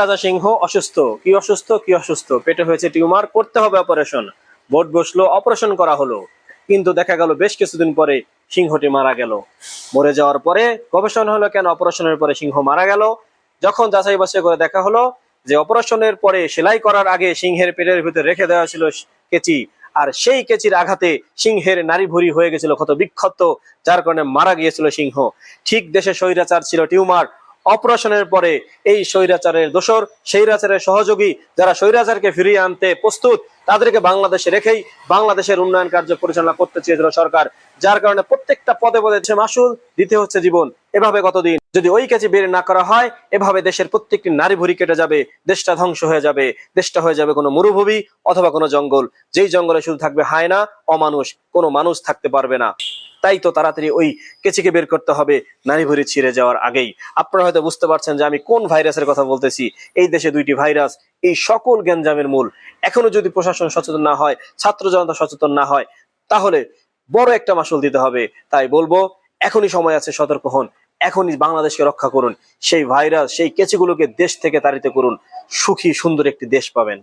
রাজা সিংহ অসুস্থ। কি অসুস্থ? কি অসুস্থ? পেটে হয়েছে টিউমার, করতে হবে অপারেশন। ভোট বসলো, অপারেশন করা হলো, কিন্তু দেখা গেল বেশ কিছুদিন পরে সিংহটি মারা গেল। মরে যাওয়ার পরে গবেষণা হলো কেন অপারেশনের পরে সিংহ মারা গেল। যখন যাচাই বাছাই করে দেখা হলো যে অপারেশনের পরে সেলাই করার আগে সিংহের পেটের ভিতরে রেখে দেওয়া ছিল কেচি, আর সেই কেচির আঘাতে সিংহের নাড়ি ভুঁড়ি হয়ে গেছিল ক্ষত বিক্ষত, যার কারণে মারা গিয়েছিল সিংহ। ঠিক দেশে স্বৈরাচার ছিল টিউমার, অপারেশনের পরে এই স্বৈরাচারের দোসর, স্বৈরাচারের সহযোগী যারা স্বৈরাচারকে ফিরিয়ে আনতে প্রস্তুত, তাদেরকে বাংলাদেশে রেখেই বাংলাদেশের উন্নয়ন কার্য পরিচালনা করতে চেয়েছিল সরকার, যার কারণে প্রত্যেকটা পদে পদে মাসুল দিতে হচ্ছে জীবন। এভাবে কতদিন যদি ওই কাজে বের না করা হয়, এভাবে দেশের প্রত্যেকটি নারী ভুঁড়ি কেটে যাবে, দেশটা ধ্বংস হয়ে যাবে, দেশটা হয়ে যাবে কোনো মরুভূমি অথবা কোনো জঙ্গল, যেই জঙ্গলে শুধু থাকবে হায়না, অমানুষ, কোনো মানুষ থাকতে পারবে না। তাই তো তাড়াতাড়ি ওই কেচিকে বের করতে হবে নারী ভুঁড়ি ছিঁড়ে যাওয়ার আগেই। আপনারা হয়তো বুঝতে পারছেন যে আমি কোন ভাইরাসের কথা বলতেছি। এই দেশে দুইটি ভাইরাস, এই সকল গ্যাঞ্জামের মূল। এখনো যদি প্রশাসন সচেতন না হয়, ছাত্র জনতা সচেতন না হয়, তাহলে বড় একটা মাসুল দিতে হবে। তাই বলবো, এখনই সময় আছে, সতর্ক হন, এখনই বাংলাদেশকে রক্ষা করুন। সেই ভাইরাস, সেই কেচিগুলোকে দেশ থেকে তাড়িত করুন, সুখী সুন্দর একটি দেশ পাবেন।